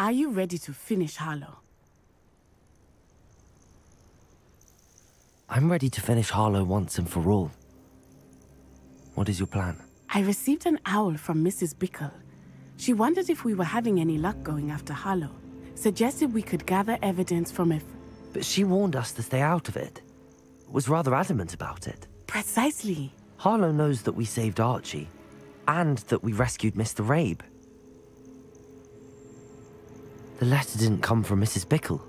Are you ready to finish Harlow? I'm ready to finish Harlow once and for all. What is your plan? I received an owl from Mrs. Bickle. She wondered if we were having any luck going after Harlow. Suggested we could gather evidence from it. But she warned us to stay out of it. Was rather adamant about it. Precisely. Harlow knows that we saved Archie, and that we rescued Mr. Rabe. The letter didn't come from Mrs. Bickle,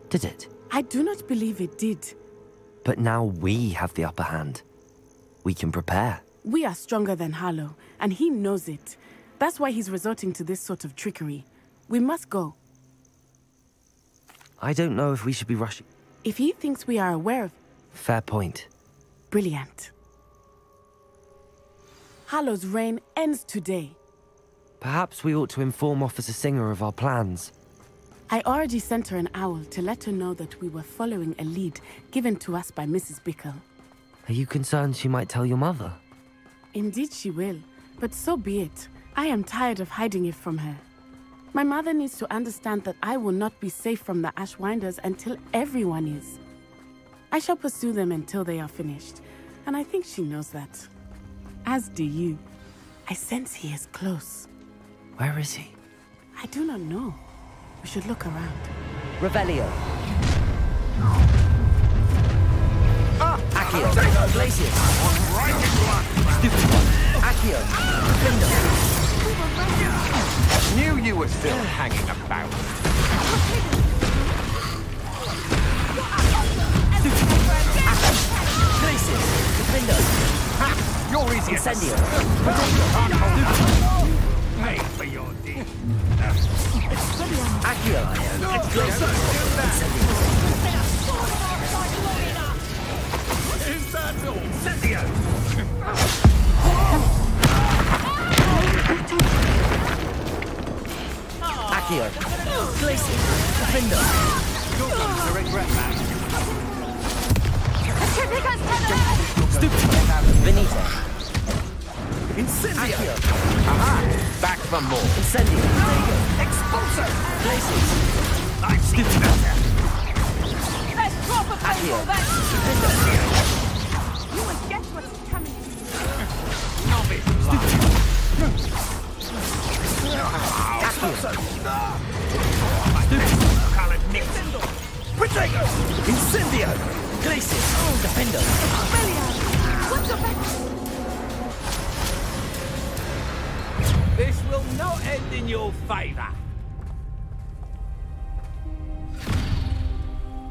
did it? I do not believe it did. But now we have the upper hand. We can prepare. We are stronger than Harlow, and he knows it. That's why he's resorting to this sort of trickery. We must go. I don't know if we should be rushing. If he thinks we are aware of... Fair point. Brilliant. Harlow's reign ends today. Perhaps we ought to inform Officer Singer of our plans. I already sent her an owl to let her know that we were following a lead given to us by Mrs. Bickle. Are you concerned she might tell your mother? Indeed she will, but so be it. I am tired of hiding it from her. My mother needs to understand that I will not be safe from the Ashwinders until everyone is. I shall pursue them until they are finished, and I think she knows that. As do you. I sense he is close. Where is he? I do not know. We should look around. Revelio. Accio. Glacius. Stupid one. Accio. Defender. Knew you were still hanging about. Stupid one. Glacius. Defender. Ha! You're easy. Incendio. Pay for your deed. Accio. Glacius. Incendio. Is that all? Incendio! Accio. Glacius. Defender. You're going to regret that. Stupid. Benito. Incendio! Accio. Aha! Back for more. Incendio. Expulso! Glacius. I've seen better. Accio. You will get what's coming to you. Novice. Accio. Colored Nintendo. Protego! Incendio. Glacius. Defender. What's your back? This will not end in your favor.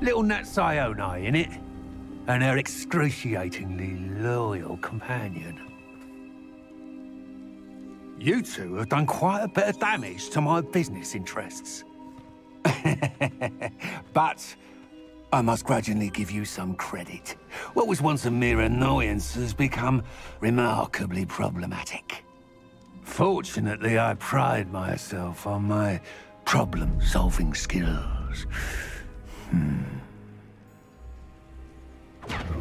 Little Nat Sione, innit? And her excruciatingly loyal companion. You two have done quite a bit of damage to my business interests. But I must grudgingly give you some credit. What was once a mere annoyance has become remarkably problematic. Fortunately, I pride myself on my problem-solving skills.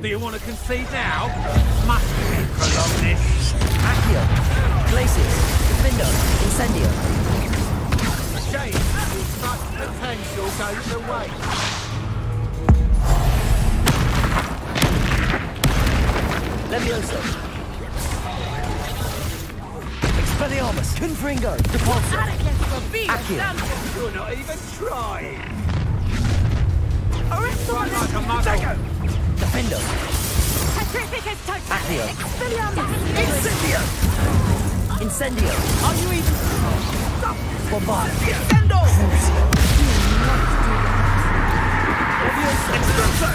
Do you want to concede now? Must we prolong this? Accio. Glacius. Defender. Incendio. A shame. Much potential goes away. Levioso. Expelliarmus. Confringo. Repulsor. Accio. You're not even trying. Arrest Right like a muggle. Defender. Petrificus total. Accio. Expelliarmus. Incendio. Incendio. Are you even... Bombard. Incendio! Levioso. Expulso!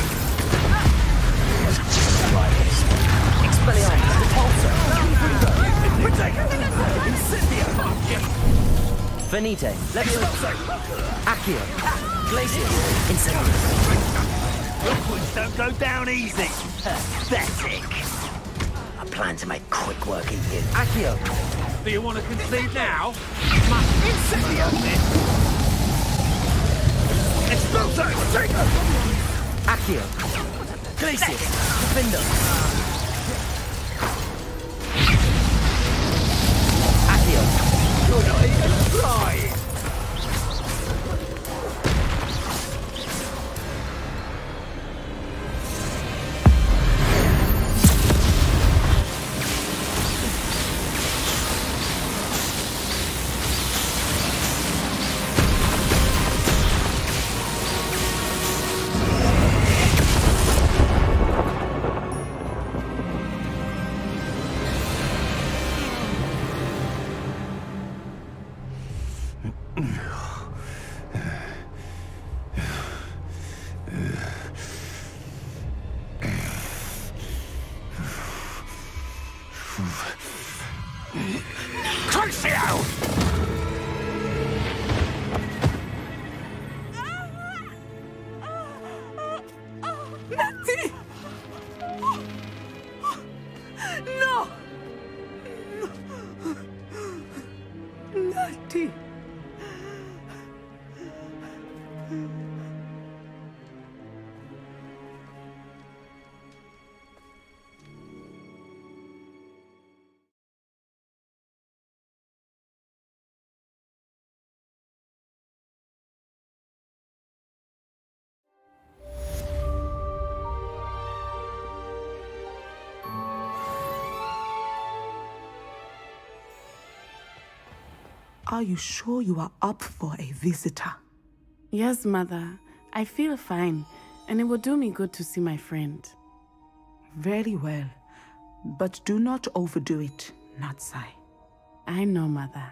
Expelliarmus. Repulsor. Protego! Incendio! Venite. Levioso. Accio. Glacius. Incendio. Liquids don't go down easy. Pathetic. I plan to make quick work of you. Accio. Do you want to concede now? Incendio! Expulso! Protego! Accio. Glacius. Defender. Accio. You're not even trying. Are you sure you are up for a visitor? Yes, Mother. I feel fine, and it will do me good to see my friend. Very well. But do not overdo it, Natsai. I know, Mother.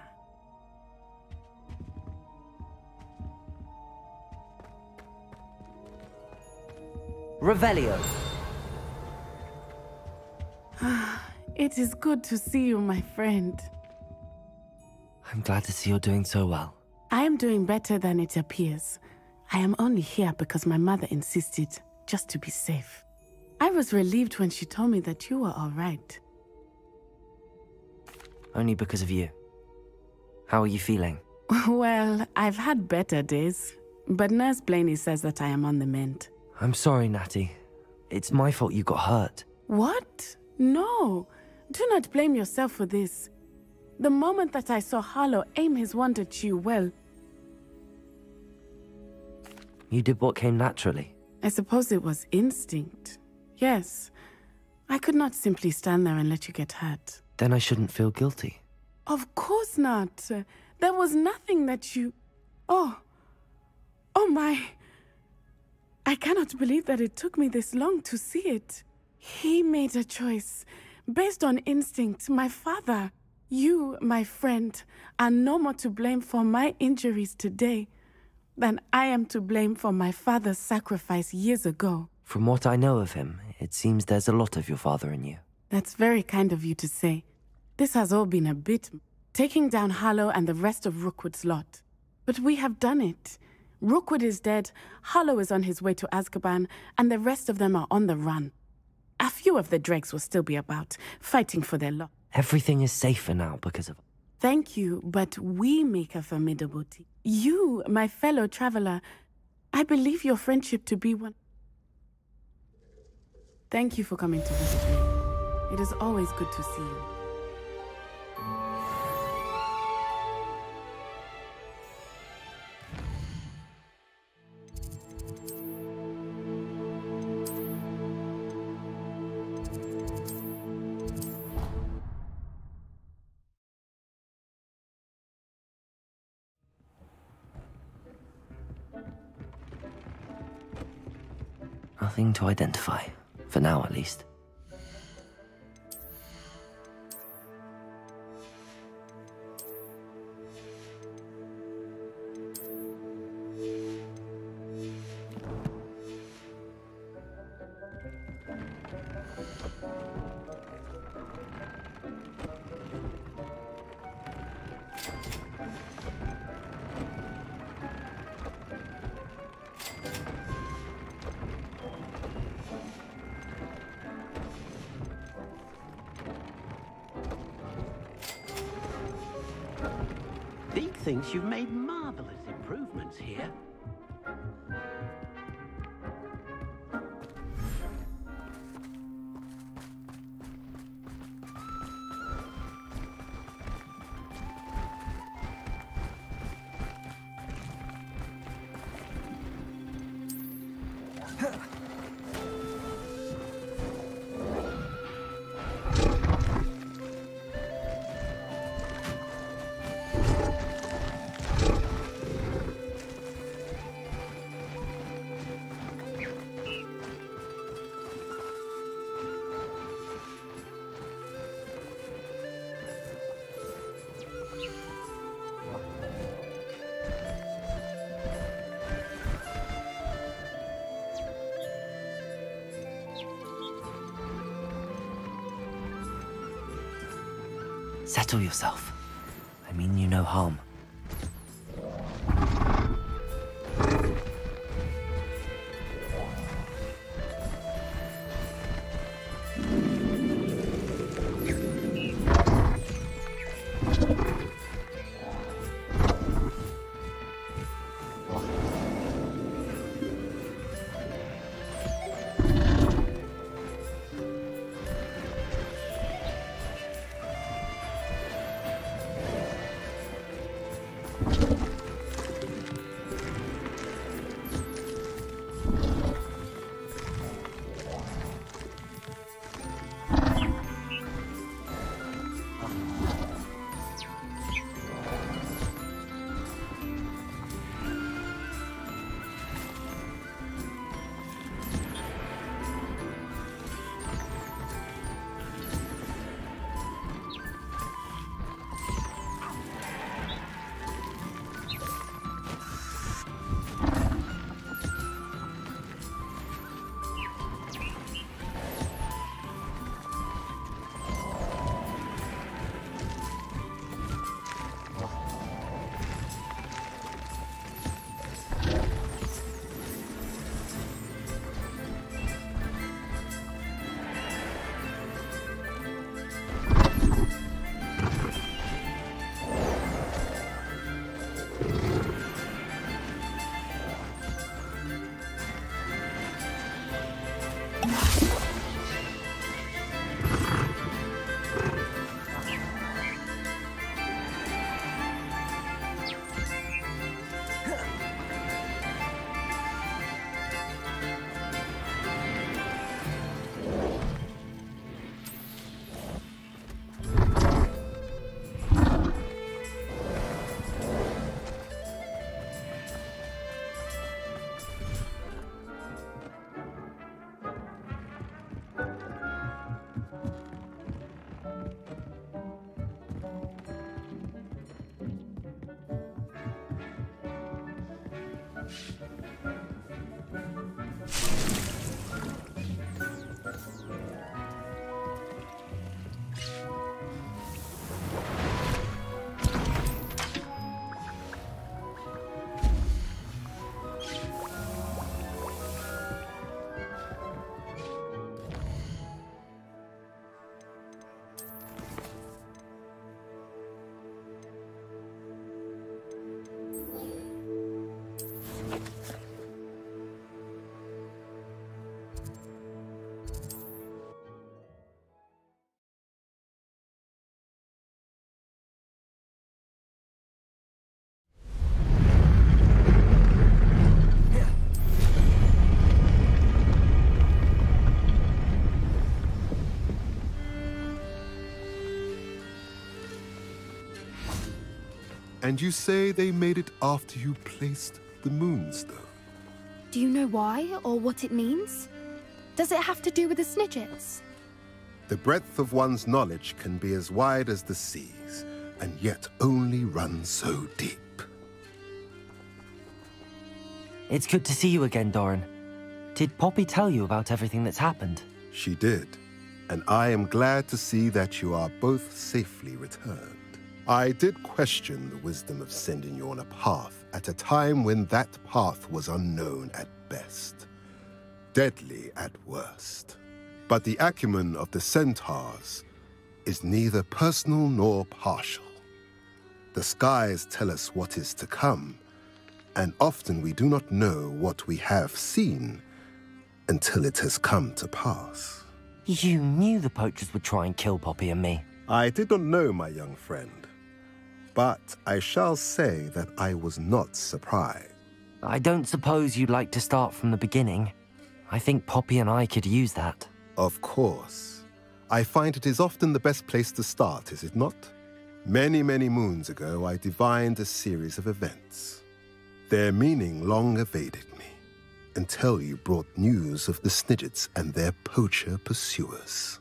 Revelio. It is good to see you, my friend. I'm glad to see you're doing so well. I am doing better than it appears. I am only here because my mother insisted, just to be safe. I was relieved when she told me that you were all right. Only because of you. How are you feeling? Well, I've had better days, but Nurse Blaney says that I am on the mend. I'm sorry, Natty. It's my fault you got hurt. What? No. Do not blame yourself for this. The moment that I saw Harlow aim his wand at you, well... You did what came naturally. I suppose it was instinct. Yes. I could not simply stand there and let you get hurt. Then I shouldn't feel guilty. Of course not. There was nothing that you... Oh. Oh my. I cannot believe that it took me this long to see it. He made a choice. Based on instinct, my father... You, my friend, are no more to blame for my injuries today than I am to blame for my father's sacrifice years ago. From what I know of him, it seems there's a lot of your father in you. That's very kind of you to say. This has all been a bit... taking down Harlow and the rest of Rookwood's lot. But we have done it. Rookwood is dead, Harlow is on his way to Azkaban, and the rest of them are on the run. A few of the dregs will still be about, fighting for their lot. Everything is safer now because of... Thank you, but we make a formidable team. You, my fellow traveler, I believe your friendship to be one. Thank you for coming to visit me. It is always good to see you. Nothing to identify. For now, at least. Deke thinks you've made marvelous improvements here. Settle yourself. I mean you no harm. And you say they made it after you placed the moonstone? Do you know why, or what it means? Does it have to do with the Snidgets? The breadth of one's knowledge can be as wide as the seas, and yet only run so deep. It's good to see you again, Doran. Did Poppy tell you about everything that's happened? She did, and I am glad to see that you are both safely returned. I did question the wisdom of sending you on a path at a time when that path was unknown at best, deadly at worst. But the acumen of the centaurs is neither personal nor partial. The skies tell us what is to come, and often we do not know what we have seen until it has come to pass. You knew the poachers would try and kill Poppy and me. I did not know, my young friend, but I shall say that I was not surprised. I don't suppose you'd like to start from the beginning. I think Poppy and I could use that. Of course. I find it is often the best place to start, is it not? Many, many moons ago, I divined a series of events. Their meaning long evaded me, until you brought news of the Snidgets and their poacher pursuers.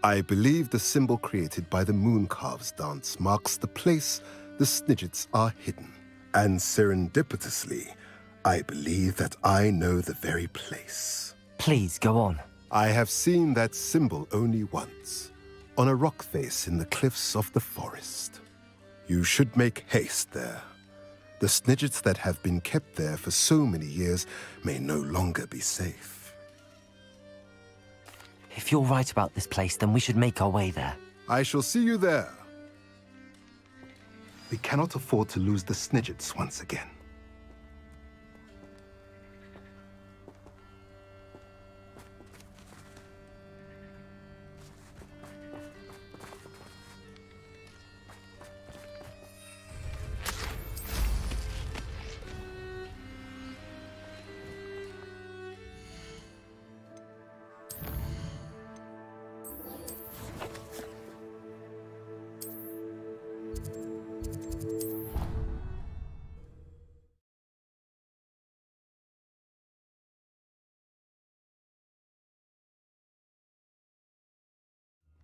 I believe the symbol created by the Mooncarves dance marks the place the Snidgets are hidden. And serendipitously, I believe that I know the very place. Please, go on. I have seen that symbol only once, on a rock face in the cliffs of the forest. You should make haste there. The Snidgets that have been kept there for so many years may no longer be safe. If you're right about this place, then we should make our way there. I shall see you there. We cannot afford to lose the Snidgets once again.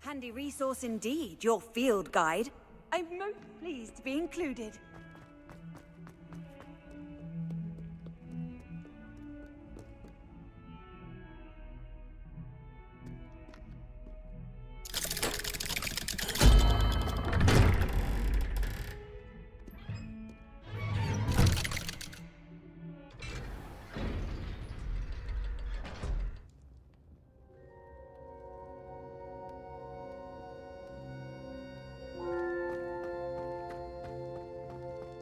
Handy resource indeed, your field guide. I'm most pleased to be included.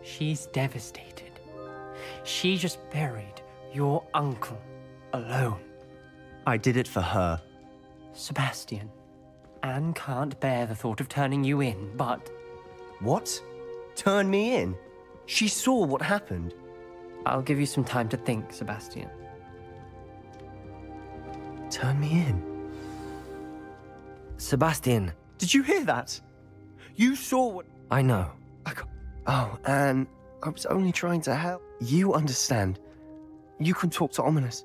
She's devastated. She just buried your uncle alone. I did it for her. Sebastian, Anne can't bear the thought of turning you in, but... What? Turn me in? She saw what happened. I'll give you some time to think, Sebastian. Turn me in? Sebastian. Did you hear that? You saw what... I know. Oh, Anne, I was only trying to help. You understand. You can talk to Ominous.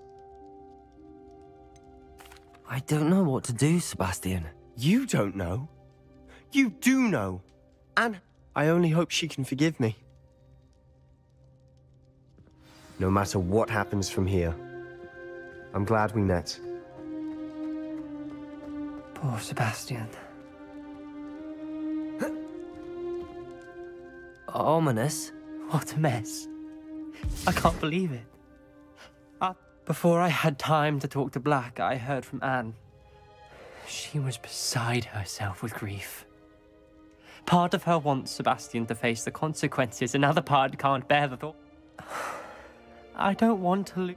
I don't know what to do, Sebastian. You don't know. You do know. And I only hope she can forgive me. No matter what happens from here, I'm glad we met. Poor Sebastian. Ominous? What a mess. I can't believe it. Before I had time to talk to Black, I heard from Anne. She was beside herself with grief. Part of her wants Sebastian to face the consequences, another part can't bear the thought. I don't want to lose.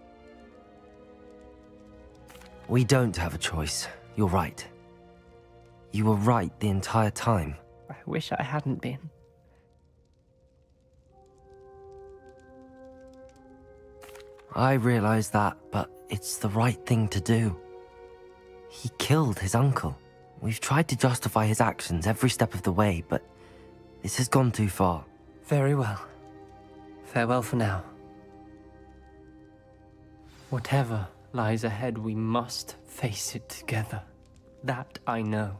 We don't have a choice. You're right. You were right the entire time. I wish I hadn't been. I realize that, but it's the right thing to do. He killed his uncle. We've tried to justify his actions every step of the way, but this has gone too far. Very well. Farewell for now. Whatever lies ahead, we must face it together. That I know.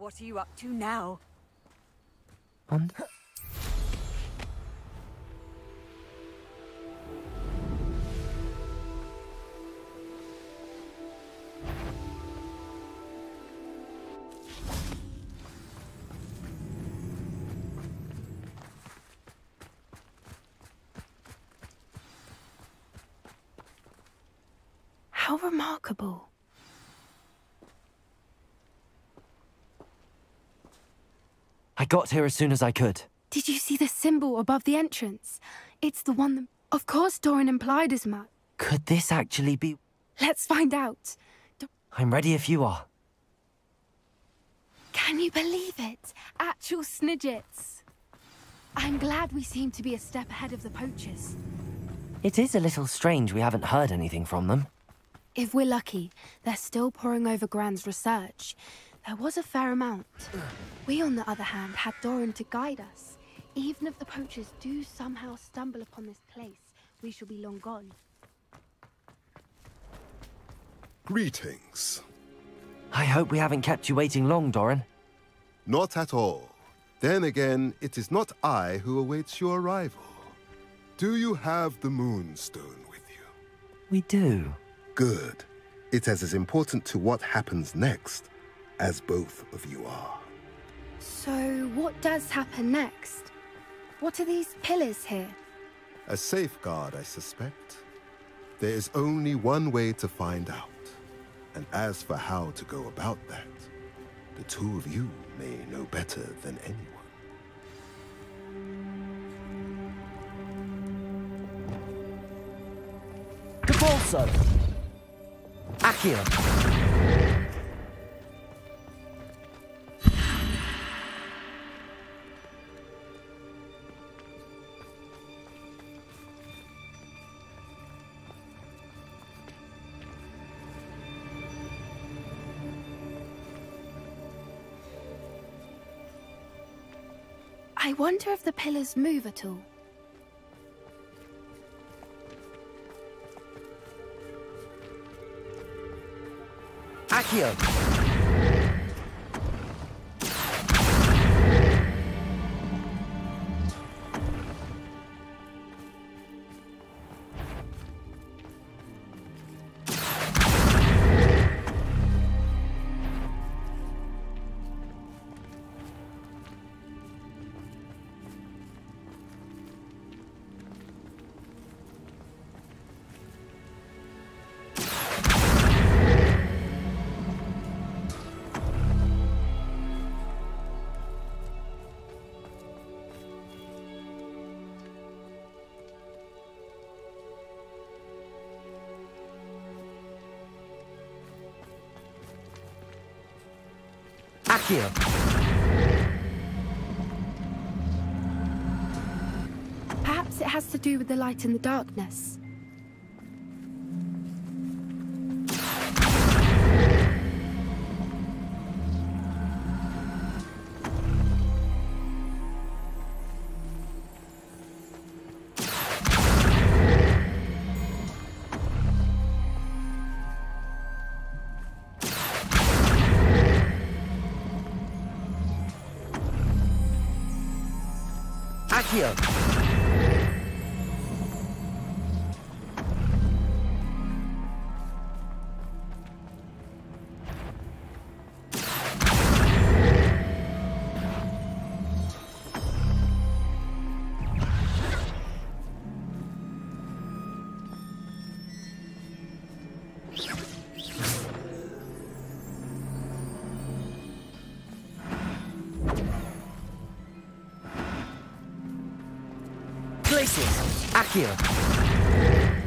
What are you up to now? How remarkable. I got here as soon as I could. Did you see the symbol above the entrance? It's the one that... Of course Doran implied as much. Could this actually be... Let's find out. I'm ready if you are. Can you believe it? Actual Snidgets. I'm glad we seem to be a step ahead of the poachers. It is a little strange we haven't heard anything from them. If we're lucky, they're still poring over Gran's research. There was a fair amount. We, on the other hand, had Doran to guide us. Even if the poachers do somehow stumble upon this place, we shall be long gone. Greetings. I hope we haven't kept you waiting long, Doran. Not at all. Then again, it is not I who awaits your arrival. Do you have the Moonstone with you? We do. Good. It is as important to what happens next as both of you are. So, what does happen next? What are these pillars here? A safeguard, I suspect. There is only one way to find out. And as for how to go about that, the two of you may know better than anyone. Capulso! Accio! I wonder if the pillars move at all. Accio! Accio! Perhaps it has to do with the light in the darkness. Accio! Accio!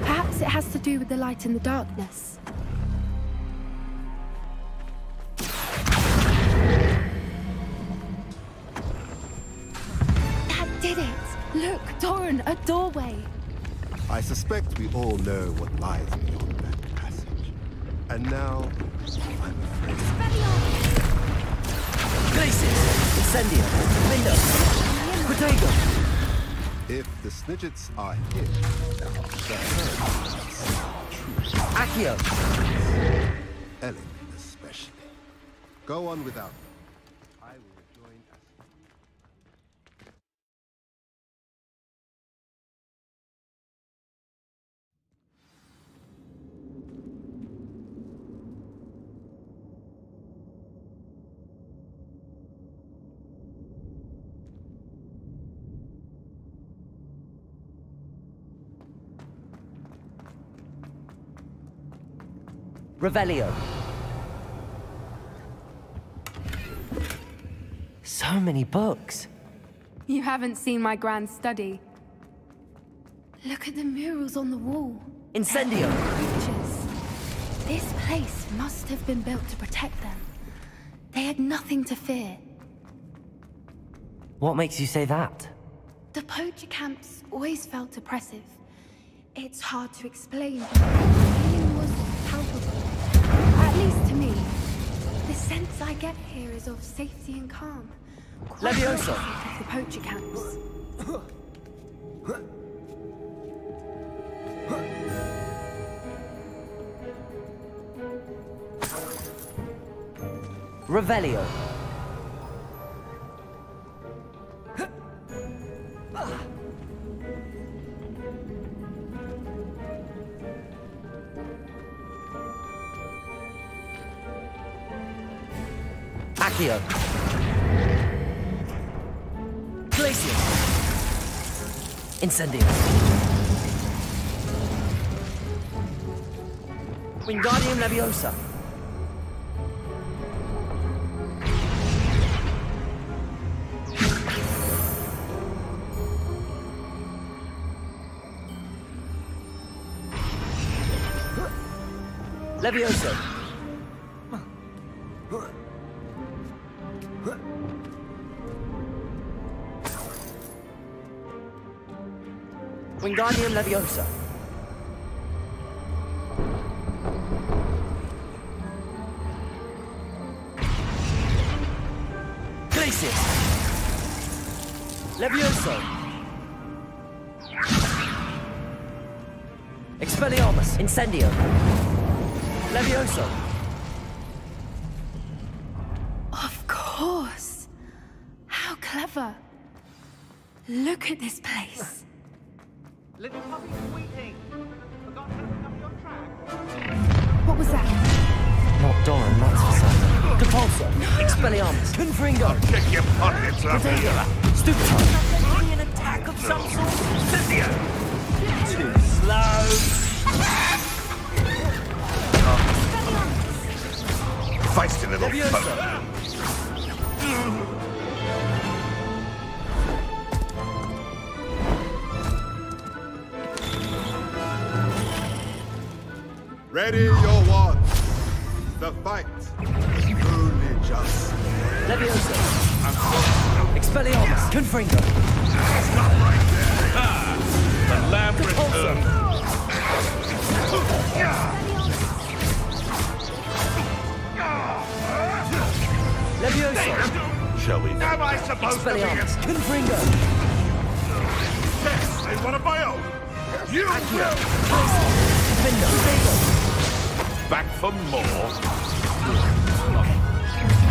Perhaps it has to do with the light in the darkness. That did it! Look, Doran, a doorway! I suspect we all know what lies beyond that passage. And now, I'm afraid... Glacis! Incendio! Lindo! Protego! If the Snidgets are here, the Herd is Accio! Ellen especially. Go on without me. I will rejoin us. Revelio. So many books. You haven't seen my grand study. Look at the murals on the wall. Incendio. Creatures. This place must have been built to protect them. They had nothing to fear. What makes you say that? The poacher camps always felt oppressive. It's hard to explain, but the feeling was palpable. At least to me. The sense I get here is of safety and calm. Quite Levioso! opposite of the poacher camps. Revelio. Accio. Glacius. Incendio. Wingardium Leviosa. Levioso. Wingardium Leviosa. Glacius. Levioso. Expelliarmus. Incendio. Levioso. Of course. How clever. Look at this place. Little puppy squeaking. Forgot something up your track? What was that? Not Doran, that's for certain. Compulso. Expelliarmus. Confringo. Check your pockets up here. Stupid. Maybe an attack of some sort? Cynthia! Too slow. Feisty little Levioso. Ready your wands. The fight is only just. Levioso. Expelliarmus. Confringo. Stop right there! The lamb returned. Levioso. Shall we? Am I supposed to be Expelliarmus. Confringo. Yes, they want to bail. You will Vindo. back for more.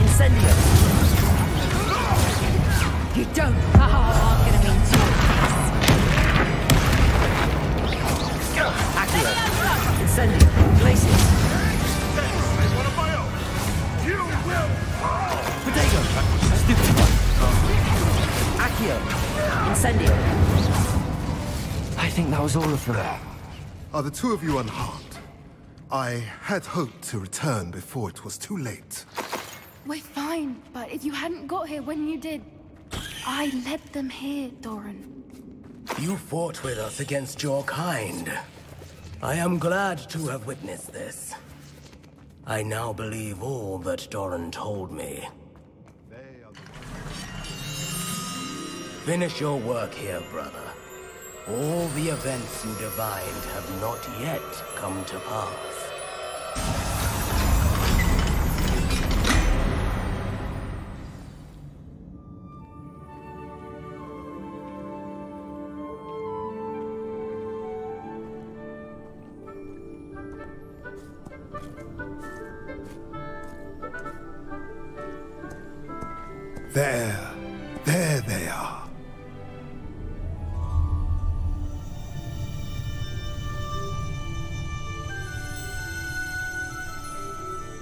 Incendio. You don't! I'm gonna mean to. How's all of them? Are the two of you unharmed? I had hoped to return before it was too late. We're fine, but if you hadn't got here when you did, I led them here, Doran. You fought with us against your kind. I am glad to have witnessed this. I now believe all that Doran told me. Finish your work here, brother. All the events you divined have not yet come to pass. There they are.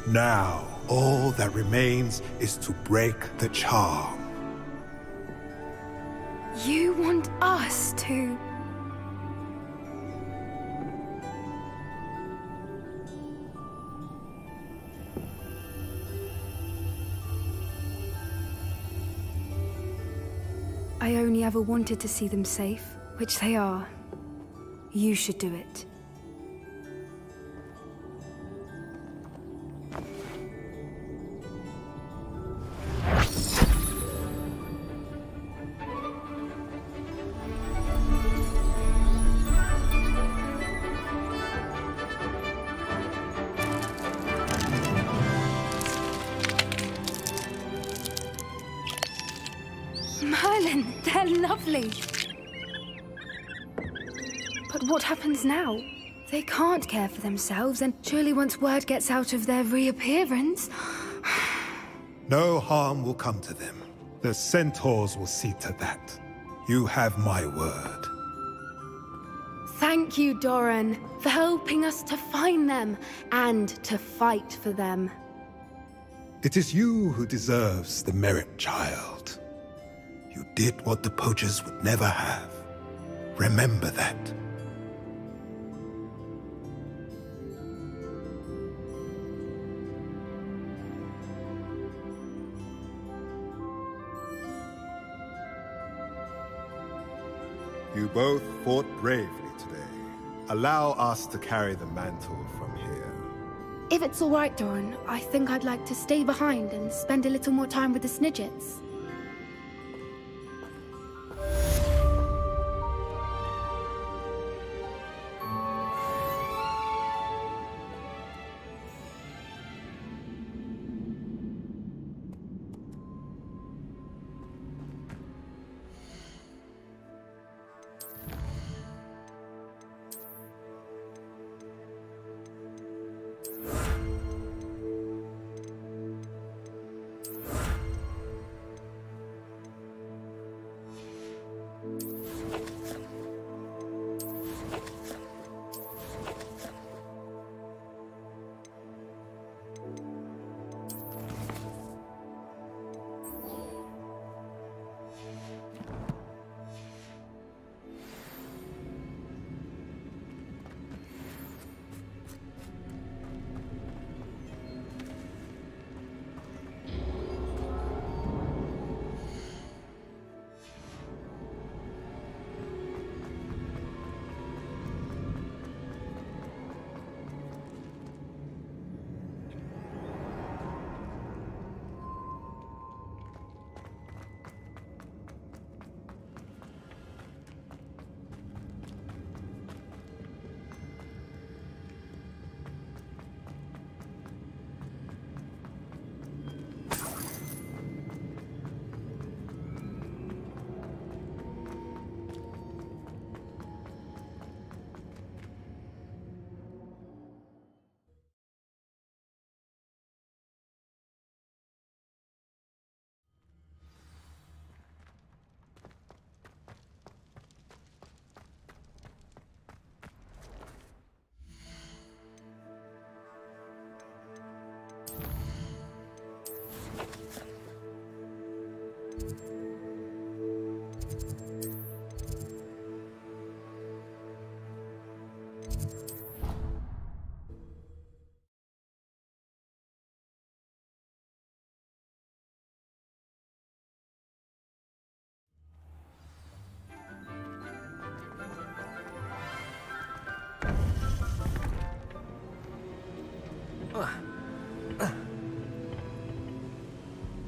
Now, all that remains is to break the charm. You want us to... I only ever wanted to see them safe, which they are. You should do it. Merlin, they're lovely. But what happens now? They can't care for themselves, and surely once word gets out of their reappearance... No harm will come to them. The centaurs will see to that. You have my word. Thank you, Doran, for helping us to find them, and to fight for them. It is you who deserves the merit, child. You did what the poachers would never have. Remember that. You both fought bravely today. Allow us to carry the mantle from here. If it's all right, Doran, I think I'd like to stay behind and spend a little more time with the Snidgets.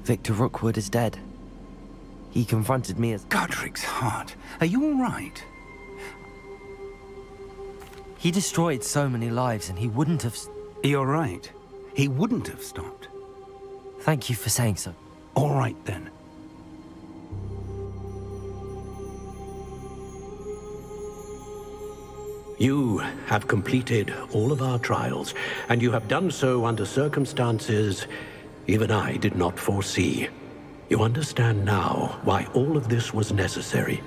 Victor Rookwood is dead. He confronted me as... Godric's heart. Are you all right? He destroyed so many lives and he wouldn't have... You're right. He wouldn't have stopped. Thank you for saying so. All right, then. You have completed all of our trials, and you have done so under circumstances even I did not foresee. You understand now why all of this was necessary.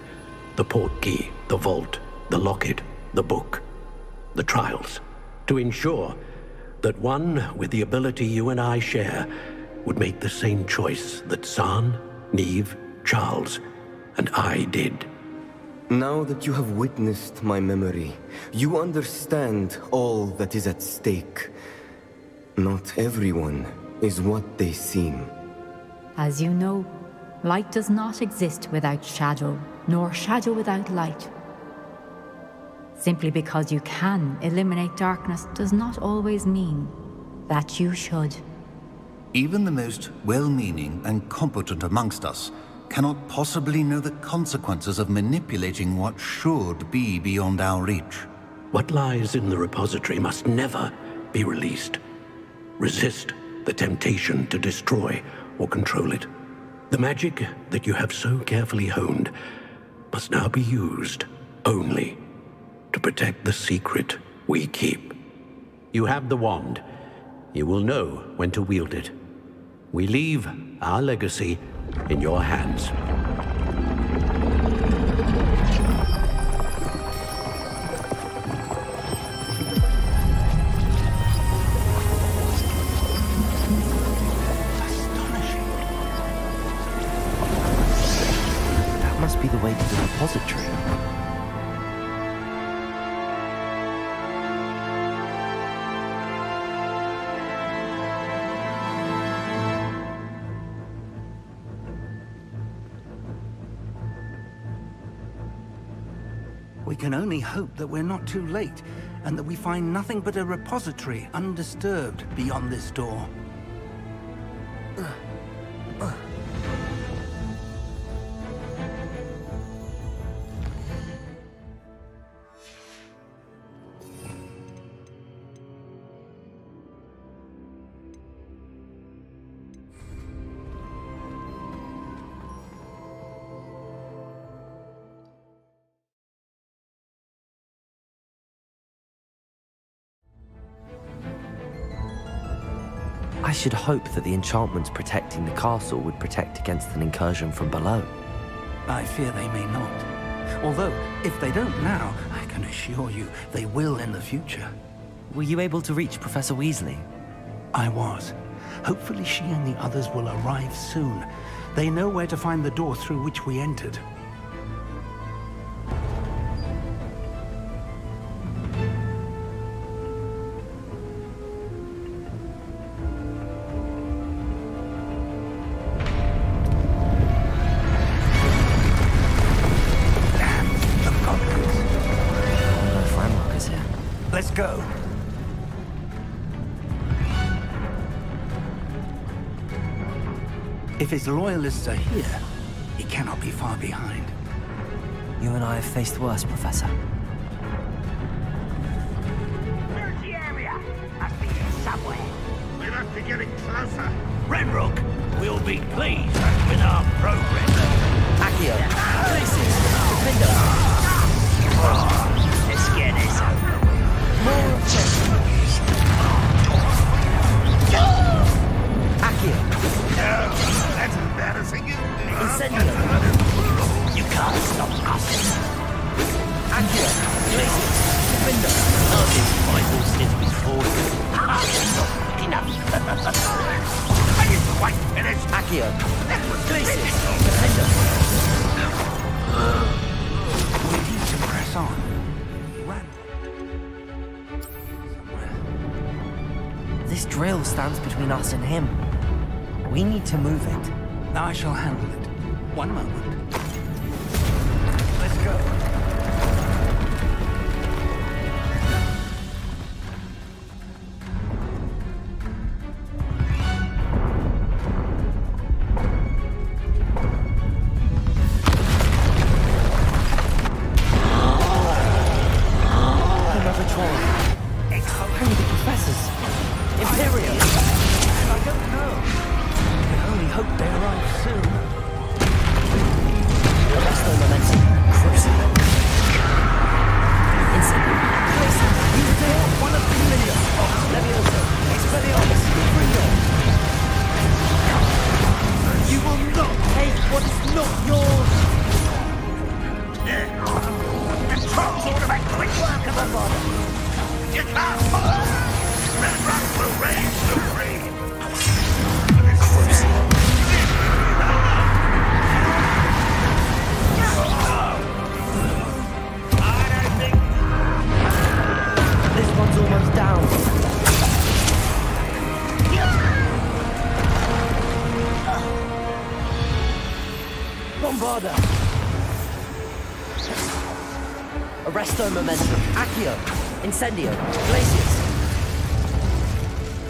The portkey, the vault, the locket, the book, the trials. To ensure that one with the ability you and I share would make the same choice that San, Neve, Charles, and I did. Now that you have witnessed my memory, you understand all that is at stake. Not everyone is what they seem. As you know, light does not exist without shadow, nor shadow without light. Simply because you can eliminate darkness does not always mean that you should. Even the most well-meaning and competent amongst us cannot possibly know the consequences of manipulating what should be beyond our reach. What lies in the repository must never be released. Resist the temptation to destroy or control it. The magic that you have so carefully honed must now be used only to protect the secret we keep. You have the wand. You will know when to wield it. We leave our legacy in your hands. That must be the way to the repository. We can only hope that we're not too late, and that we find nothing but a repository undisturbed beyond this door. I should hope that the enchantments protecting the castle would protect against an incursion from below. I fear they may not. Although, if they don't now, I can assure you they will in the future. Were you able to reach Professor Weasley? I was. Hopefully she and the others will arrive soon. They know where to find the door through which we entered. Let's go. If his loyalists are here, he cannot be far behind. You and I have faced worse, Professor. Search the area. Must be here somewhere. We must be getting closer. Renrook will be pleased with our progress. Accio, places, defender. Let's get this over. More objectives. Accio. No, that's embarrassing. Incendio. You can't stop us. Accio, places, defender. Oh, this Bible since before. Not enough. I didn't quite finish. Accio, places, defender. We need to press on. This drill stands between us and him. We need to move it. I shall handle it. One moment. Let's go. Area! I don't know. I can only hope they arrive soon. Arrest their momentum. Cruising. Incendiary. Glacier. One of the million. Levioso. Expelliarmus. Ringo. You will not take what is not yours! Control's automatic quick work of a bother. You can't follow. Red Rock will reign supreme. This one's almost down. Bombarda! Arresto momentum. Accio. Incendio. Glacius.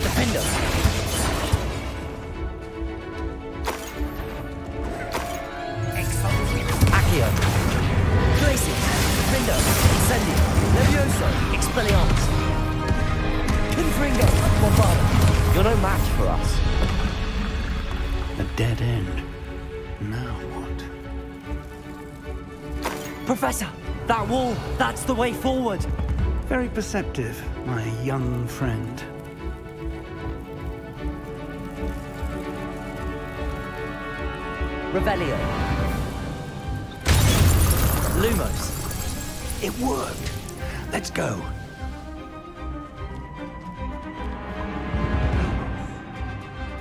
Defendo. Accio. Glacius. Defendo. Incendio. Levioso. Expelliarmus. Confringo. Bombarda. You're no match for us. A dead end. Now what? Professor! That wall! That's the way forward! Very perceptive, my young friend. Revelio. Lumos. It worked. Let's go.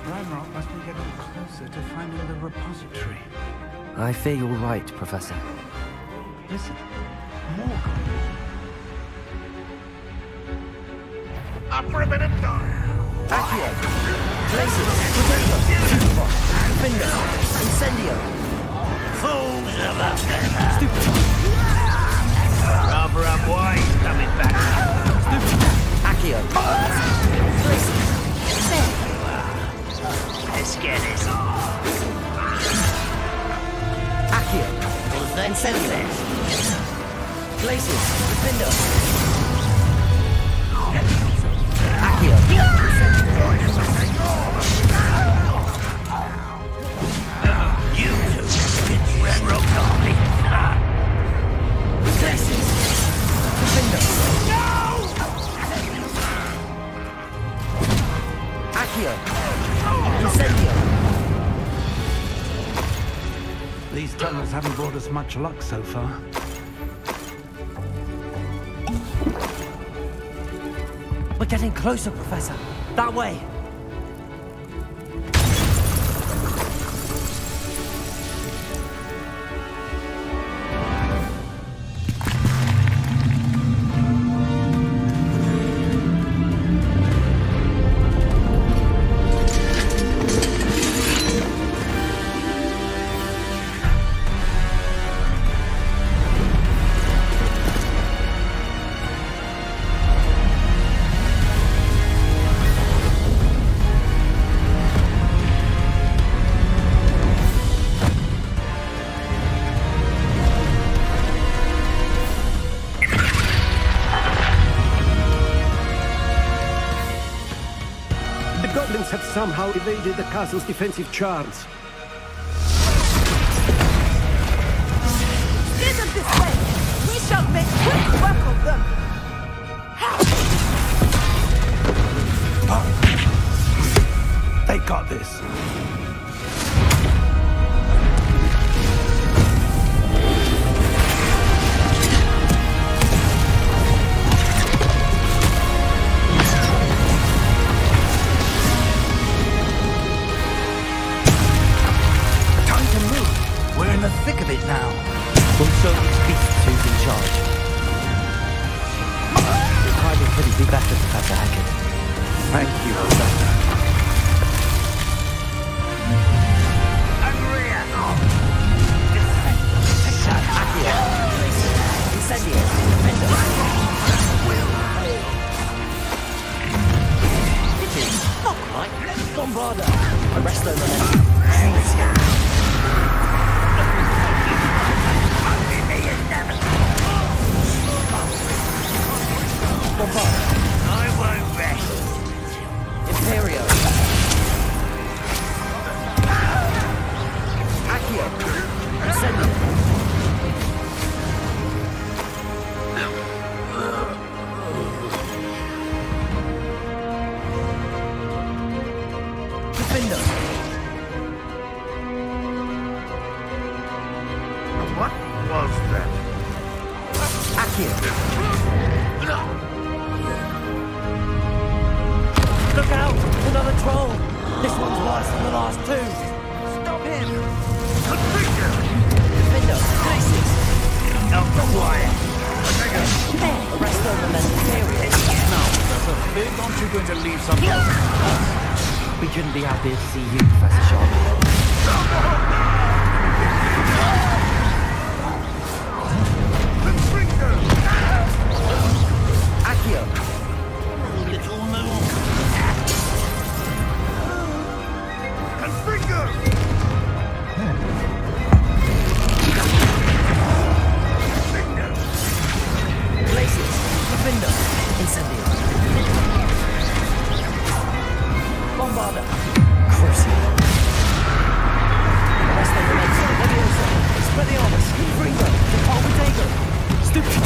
Ranrock must be getting closer to finding the repository. I fear you're right, Professor. Listen, more. Up for a bit of time. Accio. Glacius. Superbox. Defendo. Incendio. Fools of a Stupid. Rather unwise coming back. Stupid. Accio. Glacius. Let's get this on. Accio. Incendio. Glacius. Defendo. Accio. You two, it's Red Rock Army. Glacius. Defendo. No! Accio. Incendio. These tunnels haven't brought us much luck so far. We're getting closer, Professor. That way. Have somehow evaded the castle's defensive charge. Steer them this way! We shall make quick work of them! They got this. Thick of it now. We'll show these beasts who's in charge. Your timing couldn't be better, Professor Hackett. Thank you, Professor. Accio. Incendio. Defendo. Pitches. Not quite. Bombarda. Arresto momentum. Bombard. I won't rest. Look out! Another troll! This one's worse than the last two! Stop him! Configure! Defender, places! Now quiet! Arrest them and then period. Now, Professor, aren't you going to leave some help? We couldn't be happier to see you, Professor Sharp. Accio! Little move! Configure! Places! Defender! Incendio! Bombarder! Crucial! Arrest them and then Leviosa! Expelliarmus! Fringo! Departmentago! Stupid!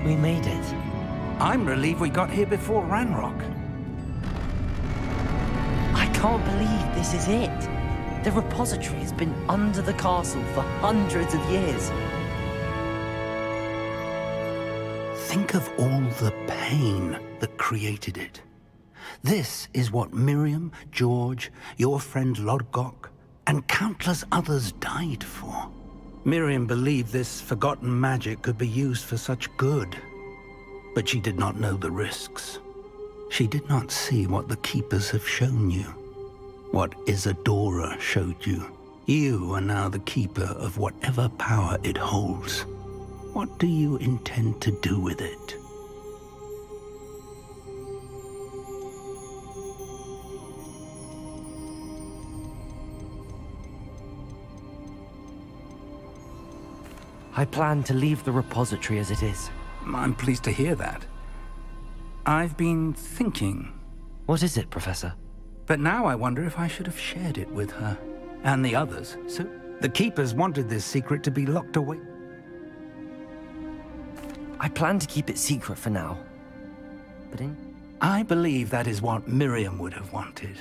We made it. I'm relieved we got here before Ranrock. I can't believe this is it. The repository has been under the castle for hundreds of years. Think of all the pain that created it. This is what Miriam, George, your friend Lodgok, and countless others died for. Miriam believed this forgotten magic could be used for such good, but she did not know the risks. She did not see what the Keepers have shown you, what Isadora showed you. You are now the Keeper of whatever power it holds. What do you intend to do with it? I plan to leave the repository as it is. I'm pleased to hear that. I've been thinking. What is it, Professor? But now I wonder if I should have shared it with her. And the others. So the Keepers wanted this secret to be locked away. I plan to keep it secret for now. But I believe that is what Miriam would have wanted.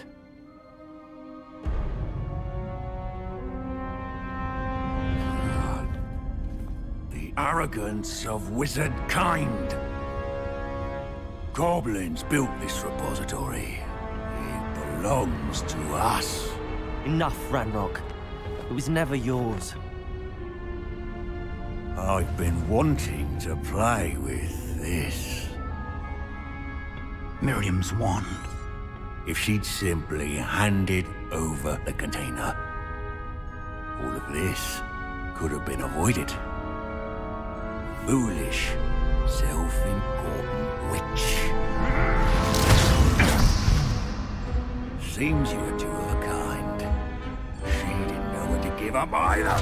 Arrogance of wizard kind. Goblins built this repository. It belongs to us. Enough, Ranrock. It was never yours. I've been wanting to play with this. Miriam's wand. If she'd simply handed over the container, all of this could have been avoided. Foolish, self-important witch. Seems you were two of a kind. She didn't know when to give up either.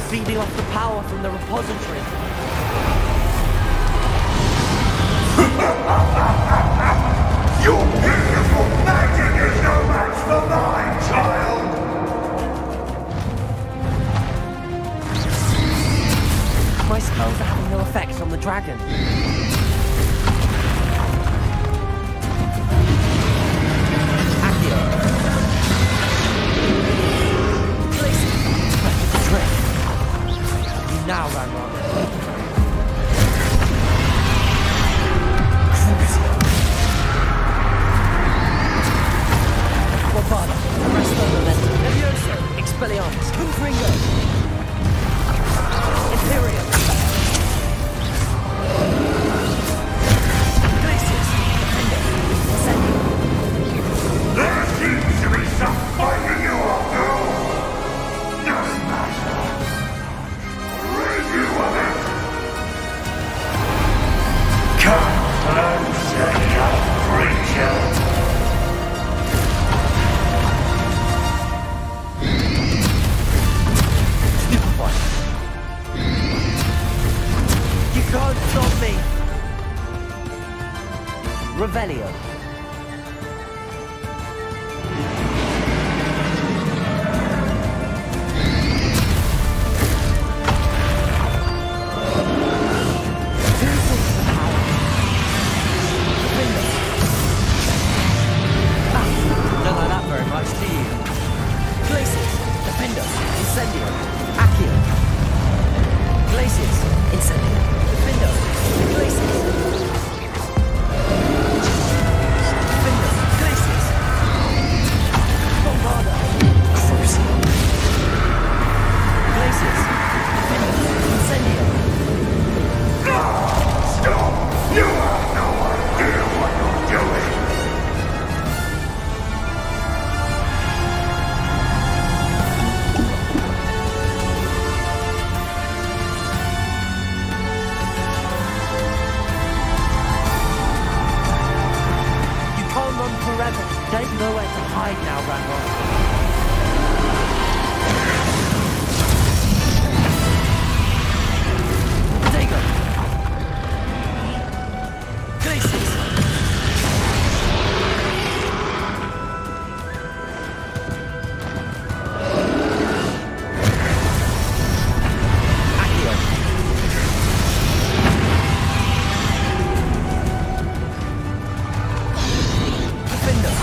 Feeding off the power from the repository. Your beautiful magic is no match for mine, child! My spells are having no effect on the dragon. Accio. Trick. Now, Ranrock. Guavada, arresto momentum. Levioso, Expelliarmus, Confringo. Imperium. Glacius, Defender, Ascendio. There seems to be some fighting you after all. No matter. You of it. Come closer, young creature. Stupefy. You can't stop me. Revelio. There's nowhere to hide now, Ranrock. Dago! Glacius! Accio! Defender!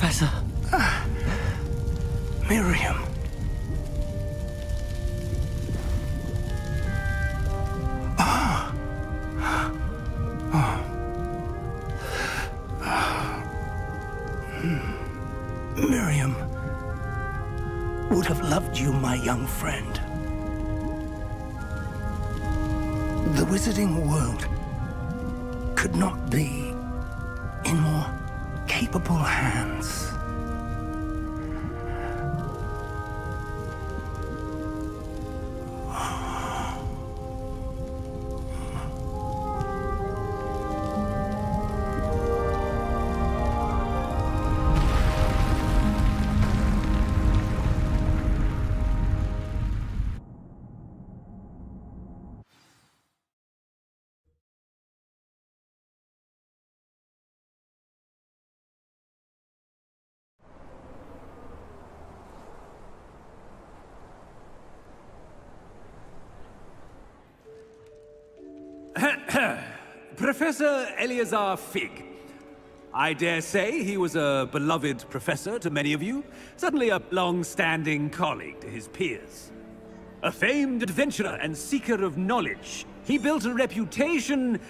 Professor. Miriam. Miriam would have loved you, my young friend. The wizarding world could not be in more capable hands. Professor Eleazar Fig. I dare say he was a beloved professor to many of you, certainly a long-standing colleague to his peers. A famed adventurer and seeker of knowledge, he built a reputation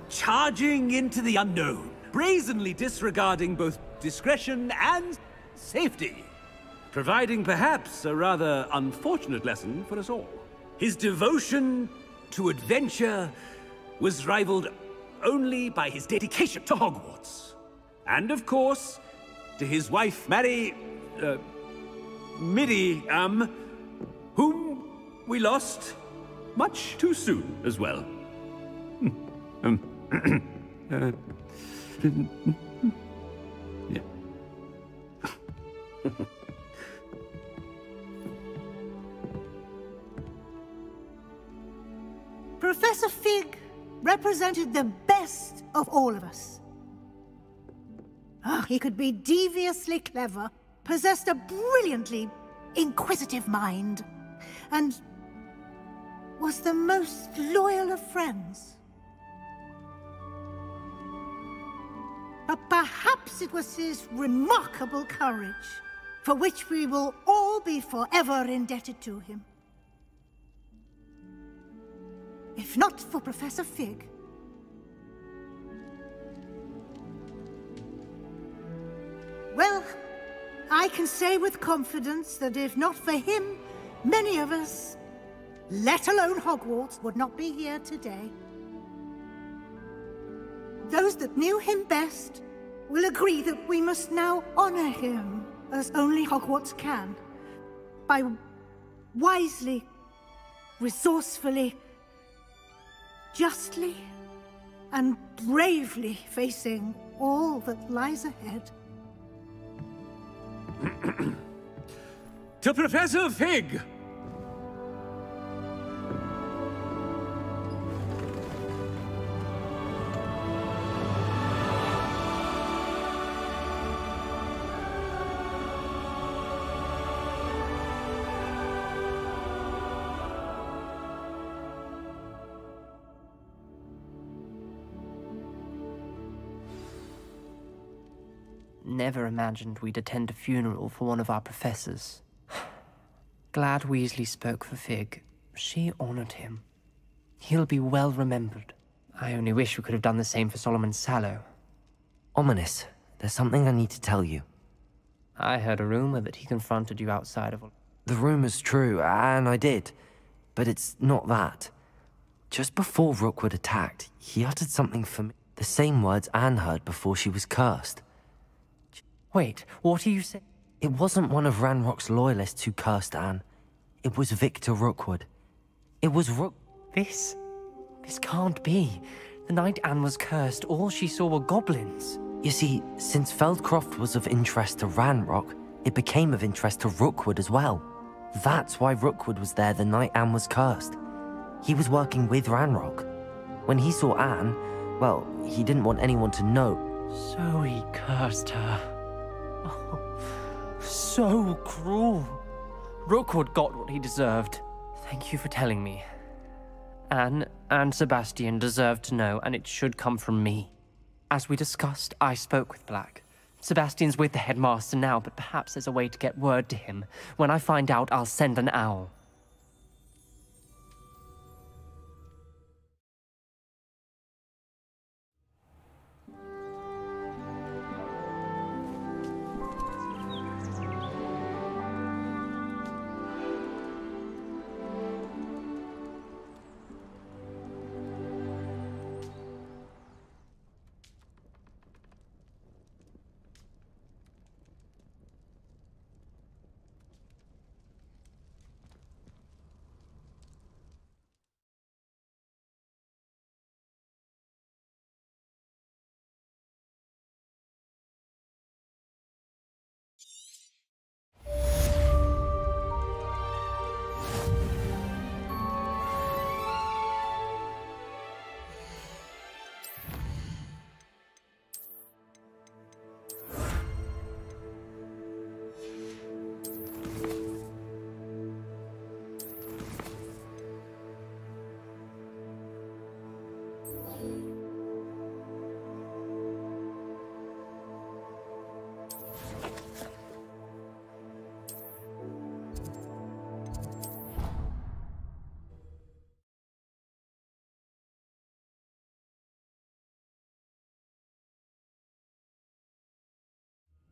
charging into the unknown, brazenly disregarding both discretion and safety, providing perhaps a rather unfortunate lesson for us all. His devotion to adventure was rivaled only by his dedication to Hogwarts. And of course, to his wife, Miriam, whom we lost much too soon as well. Yeah. Professor Fig represented the best of all of us. He could be deviously clever, possessed a brilliantly inquisitive mind, and was the most loyal of friends. But perhaps it was his remarkable courage, for which we will all be forever indebted to him. If not for Professor Fig, well, I can say with confidence that if not for him, many of us, let alone Hogwarts, would not be here today. Those that knew him best will agree that we must now honor him as only Hogwarts can, by wisely, resourcefully, justly, and bravely facing all that lies ahead. To Professor Fig! Never imagined we'd attend a funeral for one of our professors. Glad Weasley spoke for Fig. She honored him. He'll be well remembered. I only wish we could have done the same for Solomon Sallow. Ominous, there's something I need to tell you. I heard a rumor that he confronted you outside of... The rumor's true, and I did. But it's not that. Just before Rookwood attacked, he uttered something for me. The same words Anne heard before she was cursed. Wait, what are you saying? It wasn't one of Ranrock's loyalists who cursed Anne. It was Victor Rookwood. It was This can't be. The night Anne was cursed, all she saw were goblins. You see, since Feldcroft was of interest to Ranrock, it became of interest to Rookwood as well. That's why Rookwood was there the night Anne was cursed. He was working with Ranrock. When he saw Anne, well, he didn't want anyone to know. So he cursed her. Oh, so cruel. Rookwood got what he deserved. Thank you for telling me. Anne and Sebastian deserve to know, and it should come from me. As we discussed, I spoke with Black. Sebastian's with the headmaster now, but perhaps there's a way to get word to him. When I find out, I'll send an owl.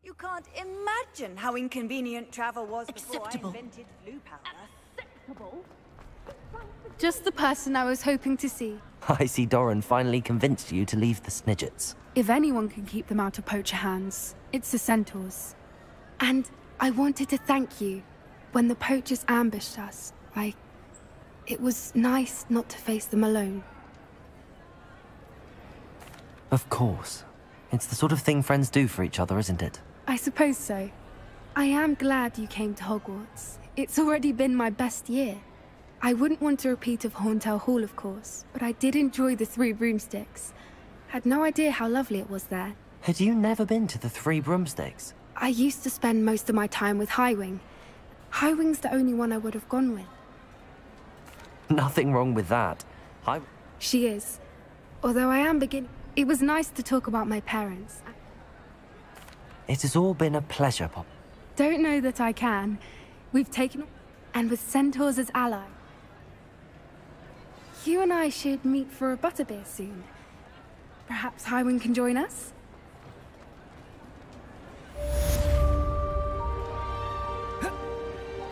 You can't imagine how inconvenient travel was before I invented blue powder. Just the person I was hoping to see. I see Doran finally convinced you to leave the Snidgets. If anyone can keep them out of poacher hands, it's the centaurs. And I wanted to thank you. When the poachers ambushed us, it was nice not to face them alone. Of course. It's the sort of thing friends do for each other, isn't it? I suppose so. I am glad you came to Hogwarts. It's already been my best year. I wouldn't want a repeat of Horntail Hall, of course, but I did enjoy the Three Broomsticks. Had no idea how lovely it was there. Had you never been to the Three Broomsticks? I used to spend most of my time with Highwing. Highwing's the only one I would have gone with. Nothing wrong with that. She is. Although I am beginning... It was nice to talk about my parents. It has all been a pleasure, Pop. Don't know that I can. We've taken... And with centaurs as ally. You and I should meet for a butterbeer soon. Perhaps Highwing can join us?